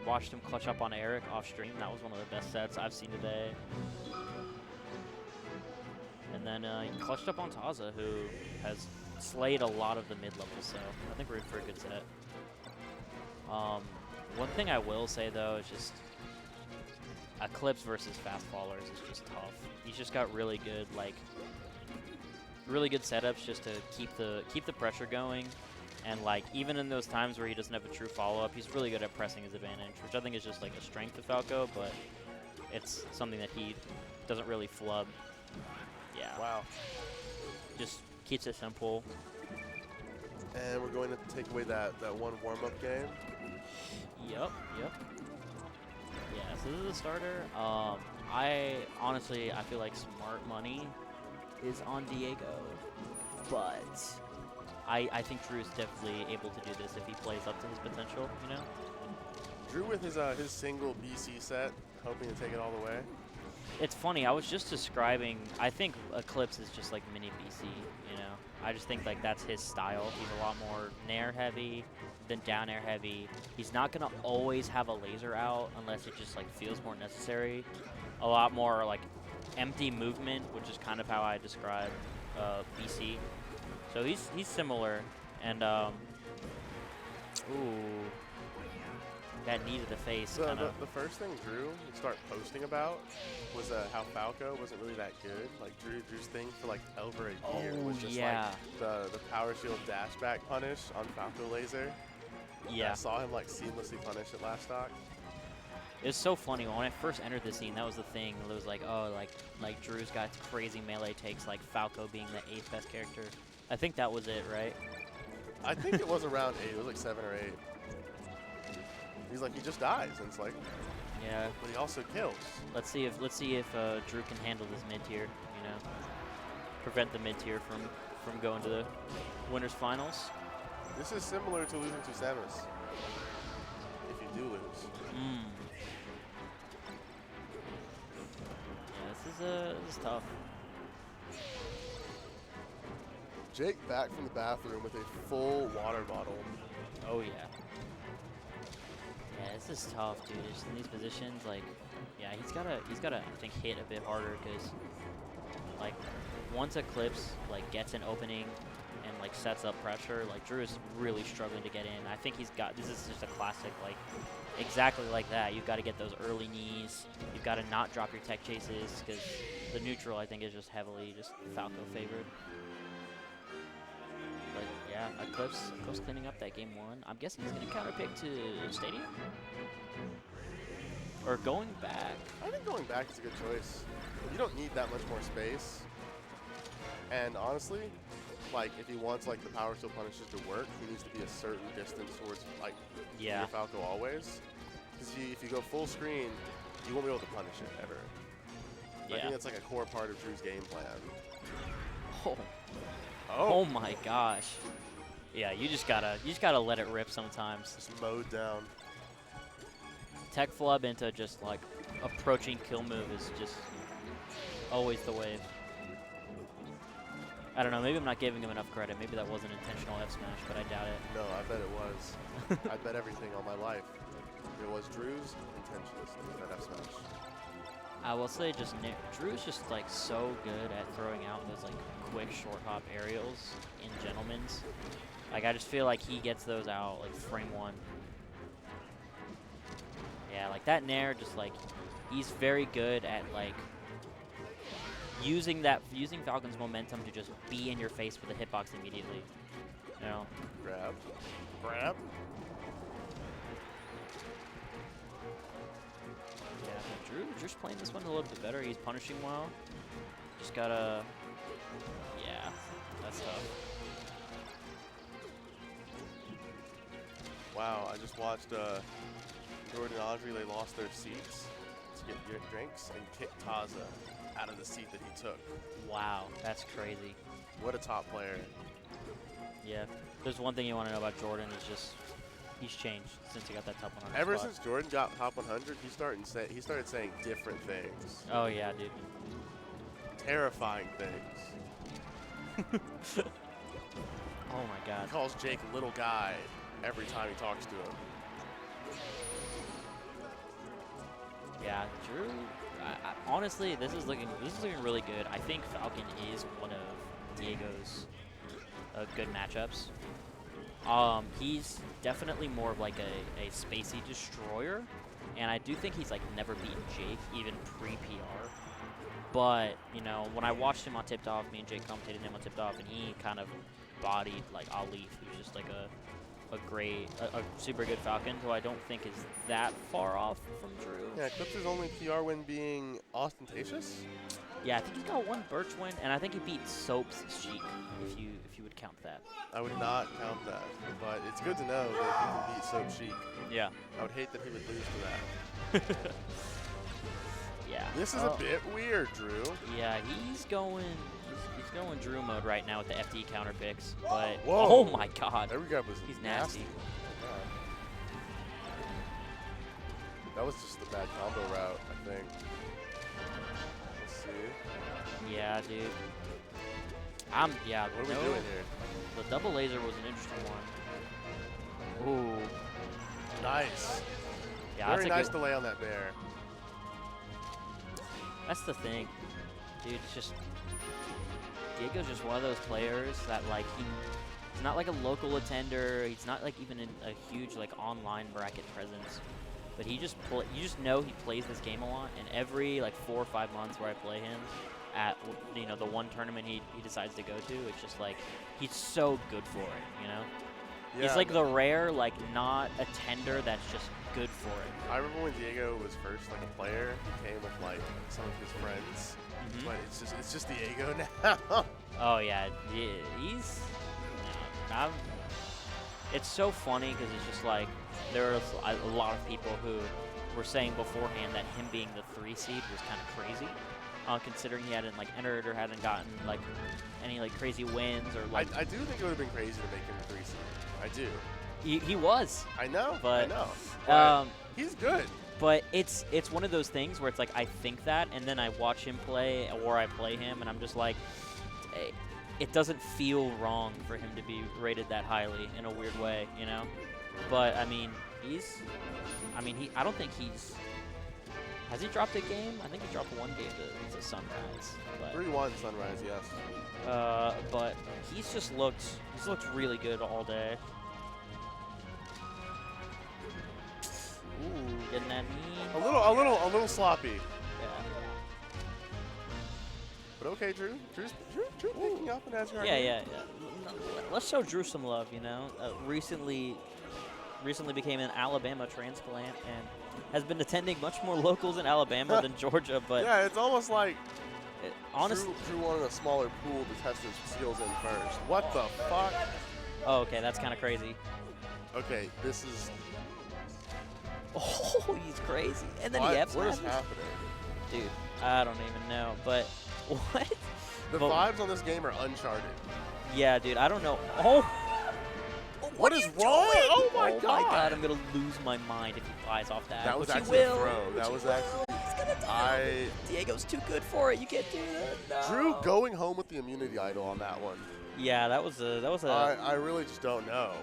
watched him clutch up on Eric off stream. That was one of the best sets I've seen today. And then he clutched up on Taza, who has slayed a lot of the mid levels. So I think we're in for a good set. One thing I will say though is just Eclipse versus fast fallers is just tough. He's just got really good setups just to keep the pressure going, and like even in those times where he doesn't have a true follow up, he's really good at pressing his advantage, which I think is just like a strength of Falco, but it's something that he doesn't really flub. Yeah. Wow. Just keeps it simple. And we're going to take away that one warm-up game. Yep. Yeah, so this is a starter. I feel like smart money is on Diego, but I think Drew is definitely able to do this if he plays up to his potential, you know? Drew with his single BC set, hoping to take it all the way. It's funny, I was just describing, I think Eclipse is just like mini BC, you know? I just think like that's his style. He's a lot more nair heavy than down air heavy. He's not gonna always have a laser out unless it just like feels more necessary. A lot more like empty movement, which is kind of how I describe BC. So he's similar, and ooh, that knee to the face. The first thing Drew would start posting about was how Falco wasn't really that good. Like Drew's thing for like over a year was just like the power shield dash back punish on Falco laser. Yeah. I saw him like seamlessly punish it last stock. It's so funny. When I first entered the scene, that was the thing. It was like, oh, like Drew's got crazy melee takes, like Falco being the 8th best character. I think that was it, right? I think it was around 8. It was like 7 or 8. He's like, he just dies, and it's like, yeah. But he also kills. Let's see if Drew can handle this mid tier. You know, prevent the mid tier from going to the winners finals. This is similar to losing to Samus. If you do lose. Yeah, this is tough. Jake back from the bathroom with a full water bottle. Oh yeah. Yeah, this is tough, dude. Just in these positions, like, yeah, he's gotta I think hit a bit harder, because like once Eclipse like gets an opening and like sets up pressure, like Drew is really struggling to get in. I think this is just a classic, like exactly like that. You've got to get those early knees. You've got to not drop your tech chases, because the neutral I think is just heavily just Falco favored. But yeah, Eclipse cleaning up that game 1. I'm guessing he's going to counterpick to Stadium? Or going back? I think going back is a good choice. You don't need that much more space. And honestly, like if he wants like the power shield punishes to work, he needs to be a certain distance towards like your Falco always. Because if you go full screen, you won't be able to punish it ever. Yeah. I think that's like a core part of Drew's game plan. Oh my gosh. Yeah, you just gotta let it rip sometimes. Just mowed down. Tech flub into just like approaching kill move is just always the wave. I don't know, maybe I'm not giving him enough credit. Maybe that wasn't intentional F smash, but I doubt it. No, I bet it was. I bet everything all my life. It was Drew's intentionless that F smash. I will say just Drew's just like so good at throwing out those like quick short hop aerials in Gentleman's. Like I just feel like he gets those out like frame 1. Yeah, like that nair, just like he's very good at like using Falcon's momentum to just be in your face with a hitbox immediately. You know? Grab. Yeah, Drew's playing this one a little bit better. He's punishing well. Just gotta, yeah, that's tough. Wow, I just watched Jordan and Audrey, they lost their seats to get drinks and kicked Taza out of the seat that he took. Wow, that's crazy. What a top player. Yeah, there's one thing you want to know about Jordan is just he's changed since he got that top 100 Ever spot. since Jordan got top 100, he started saying different things. Oh yeah, dude. Terrifying things. Oh my god. He calls Jake little guy every time he talks to him. Yeah, Drew. Honestly, this is looking really good. I think Falcon is one of Diego's good matchups. He's definitely more of like a spacey destroyer, and I do think he's like never beaten Jake even pre-PR. But you know, when I watched him on Tipped Off, me and Jake commentated him on Tipped Off, and he kind of bodied like Ali, who's just like a super good Falcon, who I don't think is that far off from Drew. Yeah, Eclipse's only PR win being ostentatious. Yeah, I think he got one Birch win, and I think he beat Soap's Sheik, if you would count that. I would not count that, but it's good to know that he can beat Soap Sheik. Yeah. I would hate that he would lose to that. Yeah. This is a bit weird, Drew. Yeah, he's going Drew mode right now with the FD counter picks, but whoa. Oh my god. Every guy was He's nasty. Yeah. That was just the bad combo route, I think. Let's see. Yeah, dude. Yeah. What are we doing here? The double laser was an interesting one. Ooh. Nice. Yeah, very nice delay on that bear. That's the thing, dude. It's just Diego's just one of those players that like he's not like a local attender. He's not like even in a huge like online bracket presence. But you just know he plays this game a lot, and every like 4 or 5 months where I play him at the one tournament he decides to go to, it's just like he's so good for it, you know. Yeah, he's like the rare like not attender that's just good for it. I remember when Diego was first like a player, he came with like some of his friends, but it's just Diego now. Oh yeah, he's. It's so funny because it's just like there are a lot of people who were saying beforehand that him being the 3 seed was kind of crazy, considering he hadn't like entered or hadn't gotten like any like crazy wins or like. I do think it would have been crazy to make him the 3 seed. I do. He was. I know. But, I know. But he's good. But it's one of those things where it's like I think that, and then I watch him play or I play him, and I'm just like, it doesn't feel wrong for him to be rated that highly in a weird way, you know. But I mean, I don't think he's. Has he dropped a game? I think he dropped one game to Sunrise. 3-1 Sunrise, yes. But he's looked really good all day. Ooh, getting that knee. A little sloppy. Yeah. But okay, Drew picking up an Azure. Yeah. Let's show Drew some love, you know. Recently became an Alabama transplant and has been attending much more locals in Alabama than Georgia. But yeah, it's almost like honestly, Drew wanted a smaller pool to test his skills in first. What the fuck? Oh, okay, that's kind of crazy. Okay, this is. Oh, he's crazy. And then he F What is happening? Dude, I don't even know. But what? The vibes on this game are uncharted. Yeah, dude, I don't know. Oh! What is wrong? Oh my god! Oh my god, I'm gonna lose my mind if he flies off that. That was Which actually he a will. throw. That was actually. He's gonna die. Diego's too good for it. You can't do that. No. Drew going home with the immunity idol on that one. Yeah, that was a. I really just don't know.